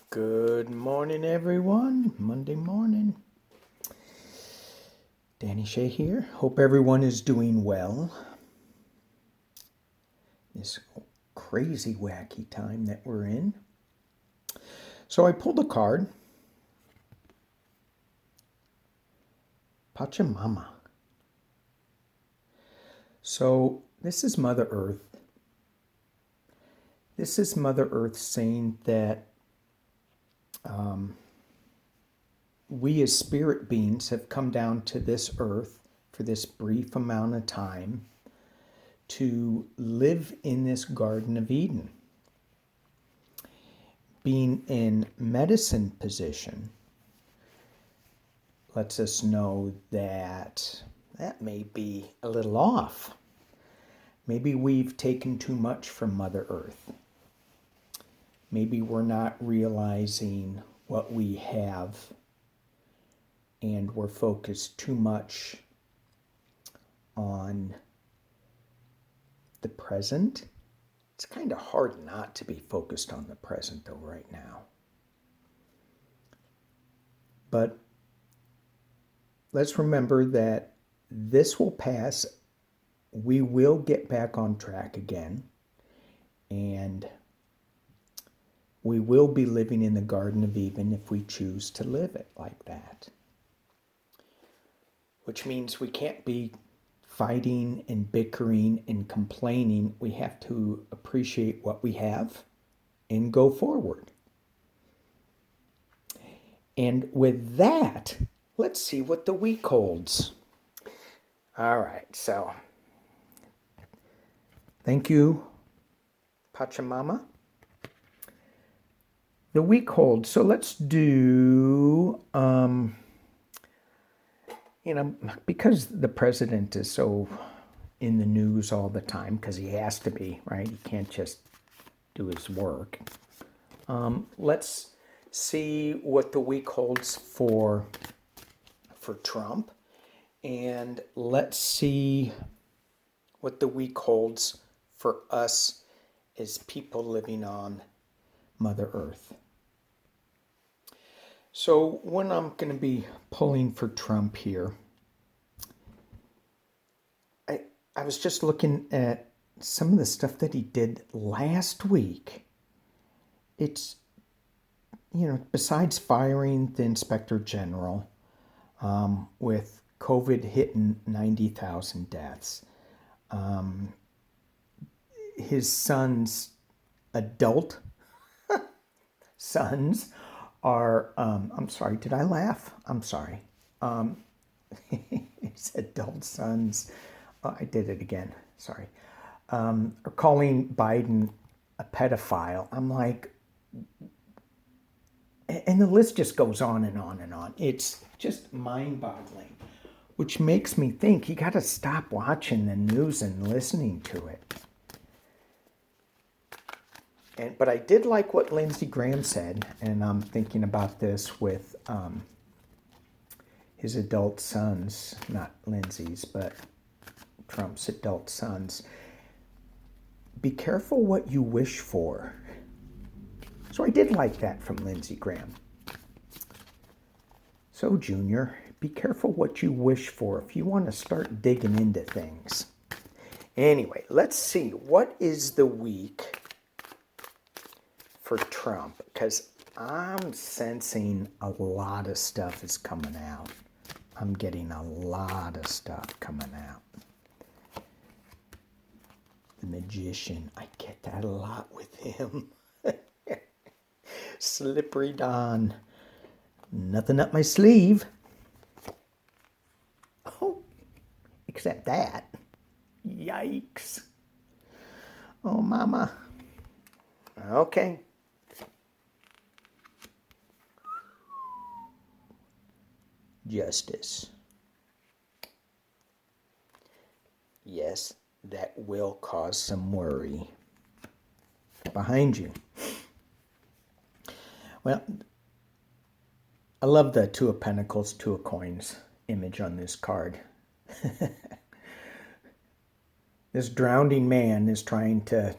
Good morning, everyone. Monday morning. Danny Shea here. Hope everyone is doing well. This crazy, wacky time that we're in. So I pulled a card. Pachamama. So this is Mother Earth. This is Mother Earth saying that we as spirit beings have come down to this earth for this brief amount of time to live in this Garden of Eden. Being in medicine position lets us know that may be a little off. Maybe we've taken too much from Mother Earth. Maybe we're not realizing what we have, and we're focused too much on the present. It's kind of hard not to be focused on the present though right now. But let's remember that this will pass. We will get back on track again, and we will be living in the Garden of Eden if we choose to live it like that. Which means we can't be fighting and bickering and complaining. We have to appreciate what we have and go forward. And with that, let's see what the week holds. All right, so thank you, Pachamama. The week holds. So let's do, because the president is so in the news all the time, because he has to be, right? He can't just do his work. Let's see what the week holds for Trump, and let's see what the week holds for us as people living on Mother Earth. So when I'm going to be pulling for Trump here, I was just looking at some of the stuff that he did last week. It's, besides firing the Inspector General, with COVID hitting 90,000 deaths, his son's adult sons are, I'm sorry, did I laugh? I'm sorry. His adult sons, I did it again, sorry, are calling Biden a pedophile. I'm like, and the list just goes on and on and on. It's just mind-boggling, which makes me think you got to stop watching the news and listening to it. But I did like what Lindsey Graham said, and I'm thinking about this with his adult sons, not Lindsey's, but Trump's adult sons. Be careful what you wish for. So I did like that from Lindsey Graham. So, Junior, be careful what you wish for if you want to start digging into things. Anyway, let's see. What is the week for Trump? Because I'm sensing a lot of stuff is coming out. I'm getting a lot of stuff coming out. The magician, I get that a lot with him. Slippery Don. Nothing up my sleeve. Oh, except that. Yikes. Oh, mama. Okay. Justice. Yes, that will cause some worry. Behind you. Well, I love the Two of Pentacles, Two of Coins image on this card. This drowning man is trying to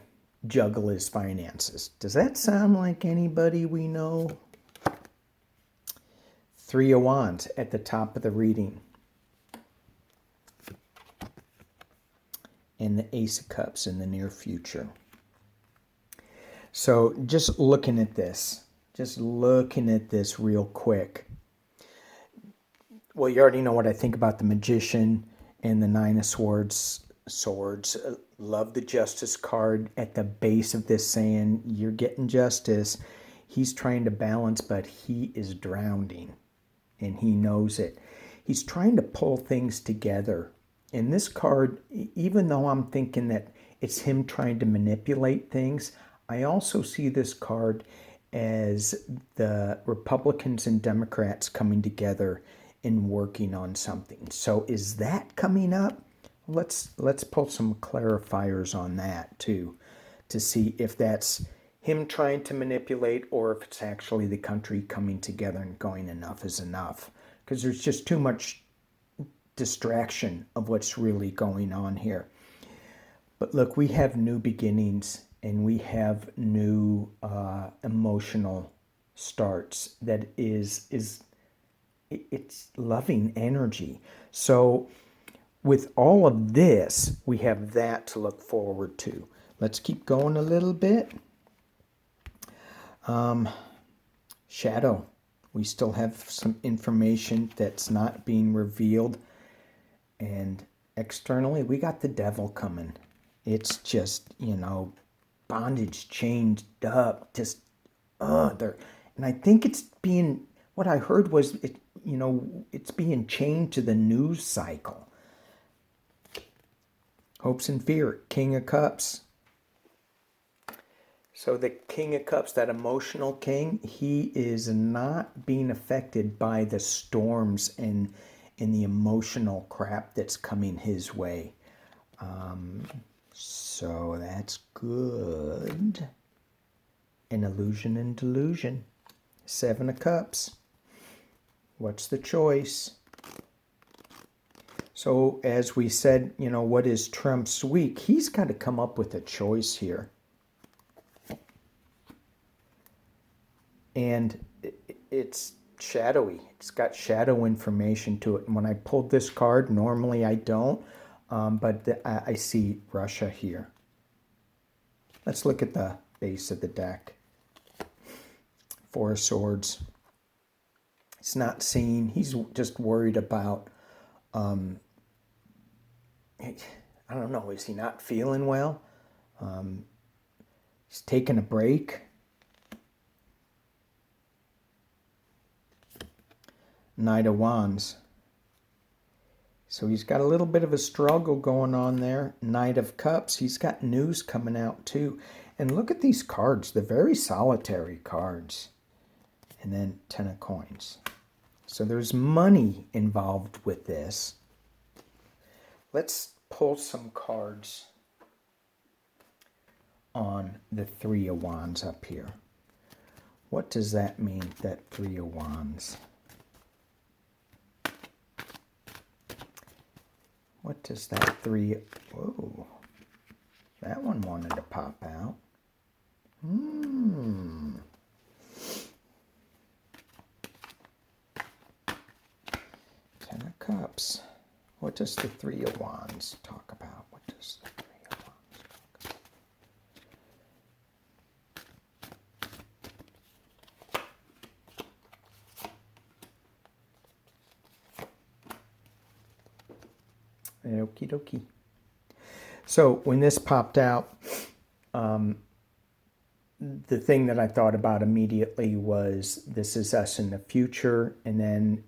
juggle his finances. Does that sound like anybody we know? Three of Wands at the top of the reading. And the Ace of Cups in the near future. So just looking at this real quick. Well, you already know what I think about the Magician and the Nine of Swords. Love the Justice card at the base of this, saying you're getting justice. He's trying to balance, but he is drowning, and he knows it. He's trying to pull things together. And this card, even though I'm thinking that it's him trying to manipulate things, I also see this card as the Republicans and Democrats coming together and working on something. So is that coming up? Let's pull some clarifiers on that too, to see if that's him trying to manipulate or if it's actually the country coming together and going enough is enough. Because there's just too much distraction of what's really going on here. But look, we have new beginnings and we have new emotional starts that it's loving energy. So with all of this, we have that to look forward to. Let's keep going a little bit. Shadow. We still have some information that's not being revealed. And externally, we got the Devil coming. It's just, bondage chained up. Just, there. And I think it's being, what I heard was, it's being chained to the news cycle. Hopes and fear, King of Cups. So the King of Cups, that emotional king, he is not being affected by the storms and the emotional crap that's coming his way. So that's good. An illusion and delusion. Seven of Cups. What's the choice? So as we said, what is Trump's week? He's got to come up with a choice here. And it's shadowy. It's got shadow information to it. And when I pulled this card, normally I don't, but I see Russia here. Let's look at the base of the deck. Four of Swords. He's not seen. He's just worried about, I don't know, is he not feeling well? He's taking a break. Knight of Wands. So he's got a little bit of a struggle going on there. Knight of Cups. He's got news coming out too. And look at these cards. They're very solitary cards. And then Ten of Coins. So there's money involved with this. Let's pull some cards on the Three of Wands up here. What does that mean, that Three of Wands? What does that three... Whoa. That one wanted to pop out. Ten of Cups. What does the Three of Wands talk about? What does the Three of Wands talk about? Okie dokie. So when this popped out, the thing that I thought about immediately was this is us in the future, and then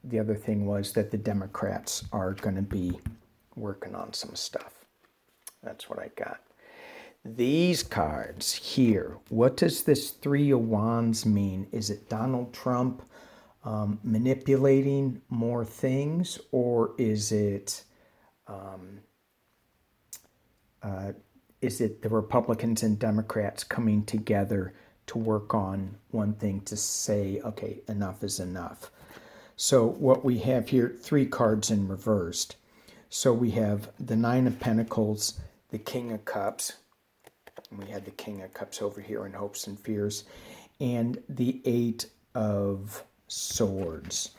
the other thing was that the Democrats are going to be working on some stuff. That's what I got. These cards here, what does this Three of Wands mean? Is it Donald Trump manipulating more things, or is it the Republicans and Democrats coming together to work on one thing to say, okay, enough is enough? So what we have here, three cards in reversed. So we have the Nine of Pentacles, the King of Cups, And we had the King of Cups over here in Hopes and Fears. And the Eight of Swords.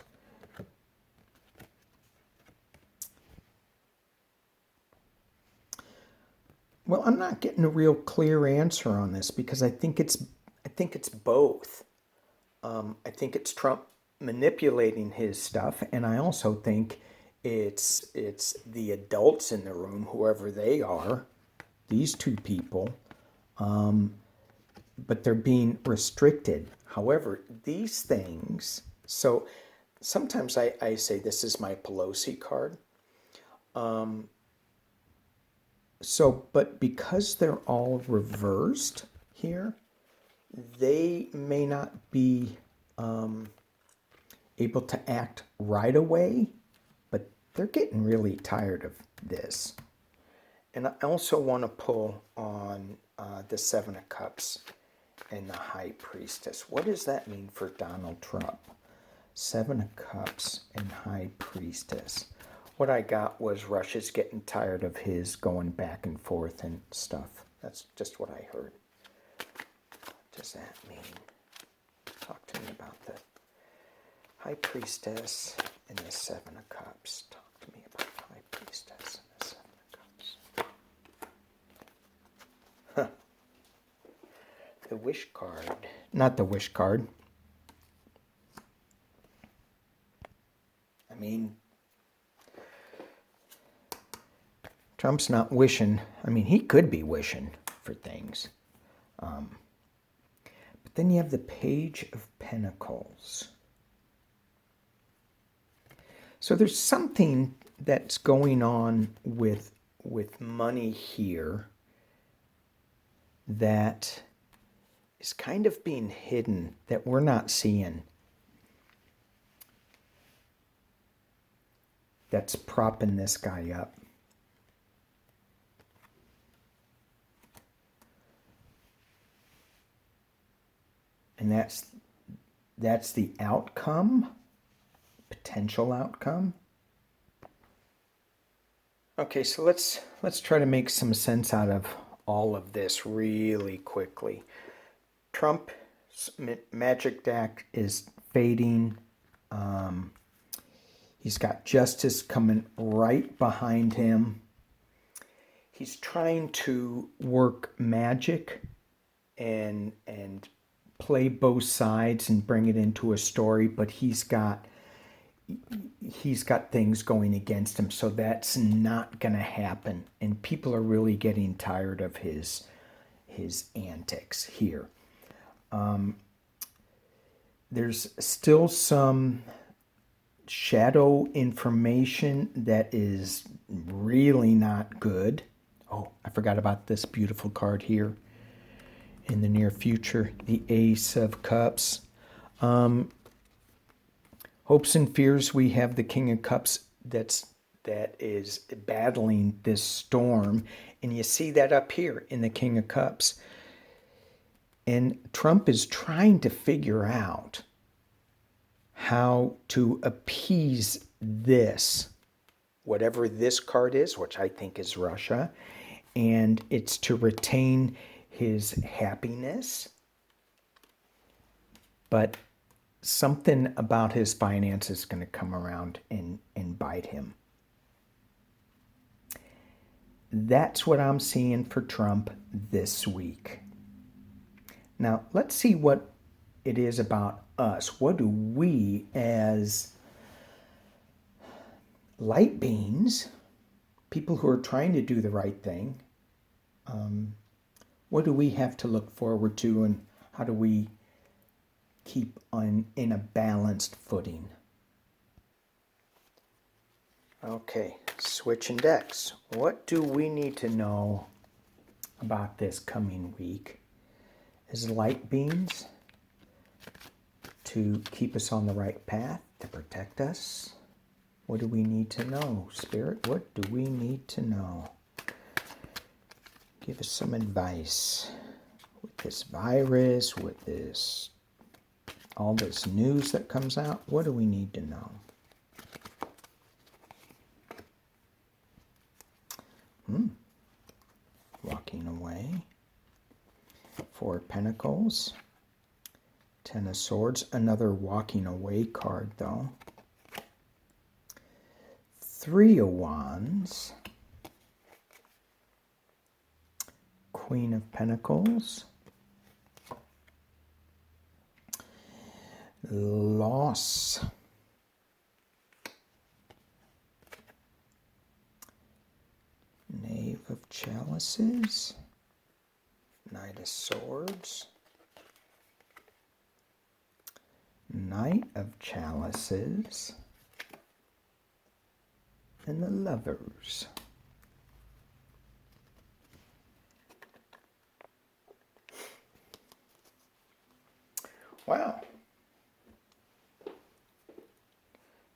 Well, I'm not getting a real clear answer on this because I think it's both. I think it's Trump manipulating his stuff, and I also think it's the adults in the room, whoever they are, these two people, but they're being restricted. However, these things. So sometimes I say this is my Pelosi card. But because they're all reversed here, they may not be able to act right away, but they're getting really tired of this. And I also want to pull on the Seven of Cups and the High Priestess. What does that mean for Donald Trump? Seven of Cups and High Priestess. What I got was Russia's getting tired of his going back and forth and stuff. That's just what I heard. What does that mean? Talk to me about the High Priestess and the Seven of Cups. Talk to me about the High Priestess and the Seven of Cups. Huh. The Wish card. Not the Wish card. I mean, Trump's not wishing. I mean, he could be wishing for things. But then you have the Page of Pentacles. So there's something that's going on with money here that is kind of being hidden that we're not seeing. That's propping this guy up. And that's the outcome, potential outcome. Okay, so let's try to make some sense out of all of this really quickly. Trump's magic deck is fading. He's got justice coming right behind him. He's trying to work magic and play both sides and bring it into a story, but he's got things going against him, so that's not going to happen. And people are really getting tired of his antics here. There's still some shadow information that is really not good. Oh, I forgot about this beautiful card here. In the near future, the Ace of Cups. Hopes and fears, we have the King of Cups that is battling this storm. And you see that up here in the King of Cups. And Trump is trying to figure out how to appease this, whatever this card is, which I think is Russia. And it's to retain his happiness, but something about his finances is going to come around and bite him. That's what I'm seeing for Trump this week. Now, let's see what it is about us. What do we, as light beings, people who are trying to do the right thing, what do we have to look forward to, and how do we keep in a balanced footing? Okay, switching decks. What do we need to know about this coming week as light beings to keep us on the right path, to protect us? What do we need to know, Spirit? What do we need to know? Give us some advice with this virus, with this, all this news that comes out. What do we need to know? Walking away. Four of Pentacles. Ten of Swords. Another walking away card, though. Three of Wands. Queen of Pentacles. Loss. Knave of Chalices. Knight of Swords. Knight of Chalices. And the Lovers. Wow.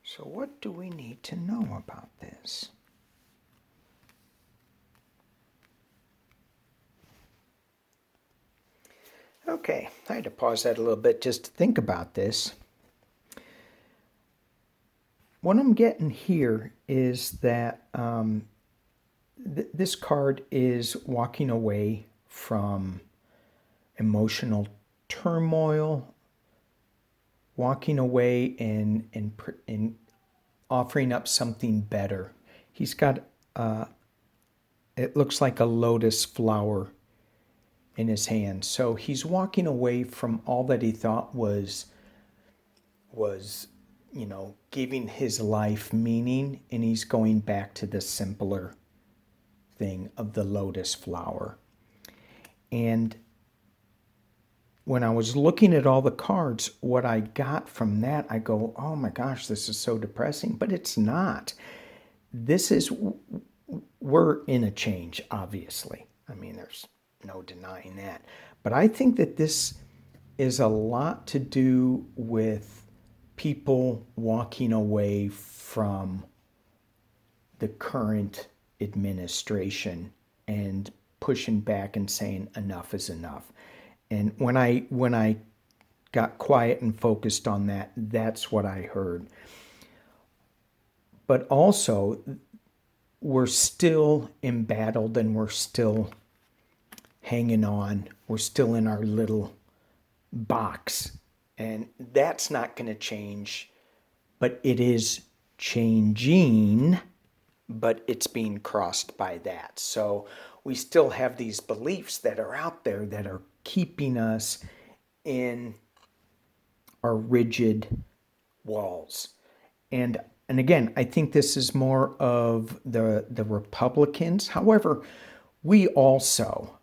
So what do we need to know about this? Okay, I had to pause that a little bit just to think about this. What I'm getting here is that this card is walking away from emotional turmoil, walking away and offering up something better. He's got, it looks like a lotus flower in his hand. So he's walking away from all that he thought was, you know, giving his life meaning, and he's going back to the simpler thing of the lotus flower. And when I was looking at all the cards, what I got from that, I go, oh my gosh, this is so depressing. But it's not. We're in a change, obviously. I mean, there's no denying that. But I think that this is a lot to do with people walking away from the current administration and pushing back and saying enough is enough. And when I got quiet and focused on that, that's what I heard. But also, we're still embattled and we're still hanging on. We're still in our little box. And that's not going to change, but it is changing, but it's being crossed by that. So we still have these beliefs that are out there that are keeping us in our rigid walls. And again, I think this is more of the Republicans. However, we also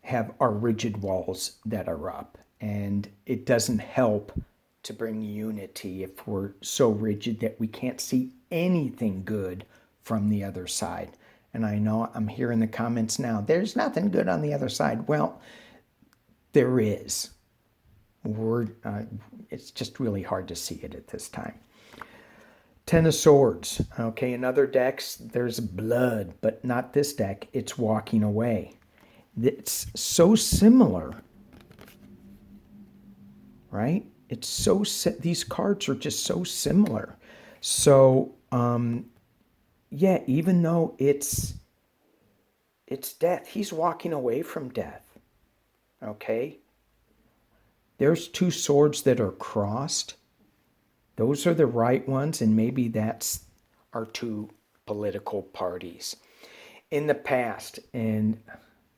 have our rigid walls that are up. And it doesn't help to bring unity if we're so rigid that we can't see anything good from the other side. And I know I'm hearing the comments now, there's nothing good on the other side. Well, there is. It's just really hard to see it at this time. Ten of Swords. Okay, in other decks, there's blood, but not this deck. It's walking away. It's so similar, right? It's so, these cards are just so similar. So, yeah, even though it's death, he's walking away from death, okay? There's two swords that are crossed. Those are the right ones, and maybe that's our two political parties. In the past, and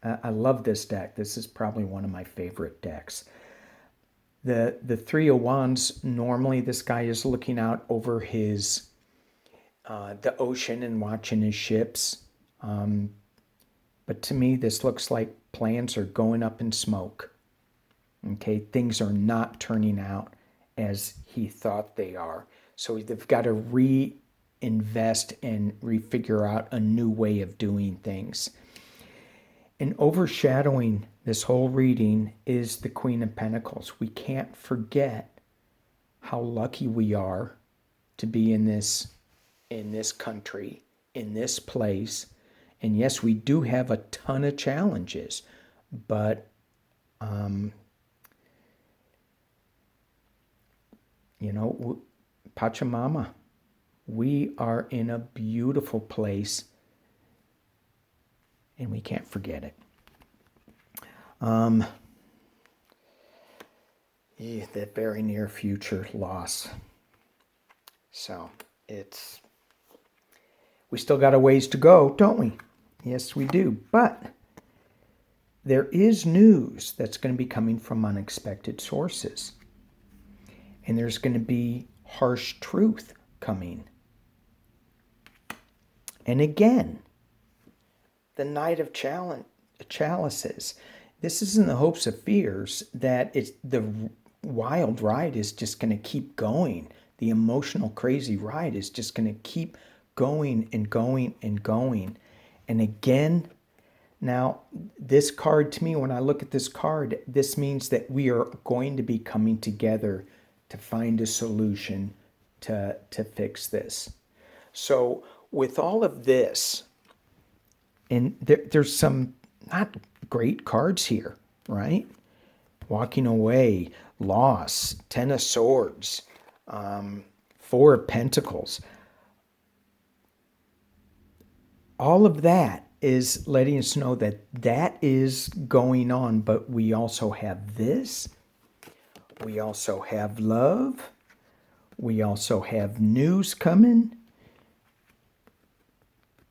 I love this deck. This is probably one of my favorite decks. The Three of Wands, normally this guy is looking out over his the ocean and watching his ships. But to me, this looks like plans are going up in smoke. Okay, things are not turning out as he thought they are. So they've got to reinvest and refigure out a new way of doing things. And overshadowing this whole reading is the Queen of Pentacles. We can't forget how lucky we are to be in this country, in this place. And yes, we do have a ton of challenges, but you know, Pachamama, we are in a beautiful place, and we can't forget it. Yeah, the very near future loss. So we still got a ways to go, don't we? Yes, we do. But there is news that's going to be coming from unexpected sources. And there's going to be harsh truth coming. And again, the Knight of Chalices. This is in the hopes of fears that the wild ride is just going to keep going. The emotional crazy ride is just going to keep going and going and going. And again, now this card to me, when I look at this card, this means that we are going to be coming together to find a solution to fix this. So with all of this, and there's some not great cards here, right? Walking away, loss, Ten of Swords, Four of Pentacles. All of that is letting us know that that is going on, but we also have this. We also have love. We also have news coming.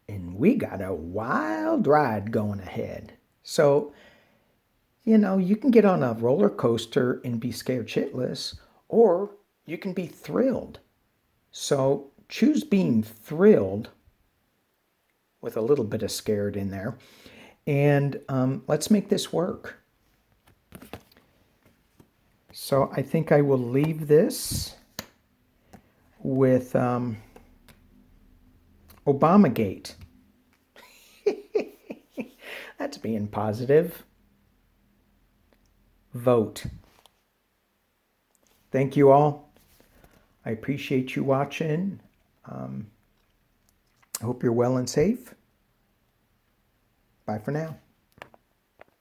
And we got a wild ride going ahead. So, you can get on a roller coaster and be scared shitless, or you can be thrilled. So choose being thrilled with a little bit of scared in there. And let's make this work. So I think I will leave this with Obamagate. That's being positive. Vote. Thank you all. I appreciate you watching. I hope you're well and safe. Bye for now.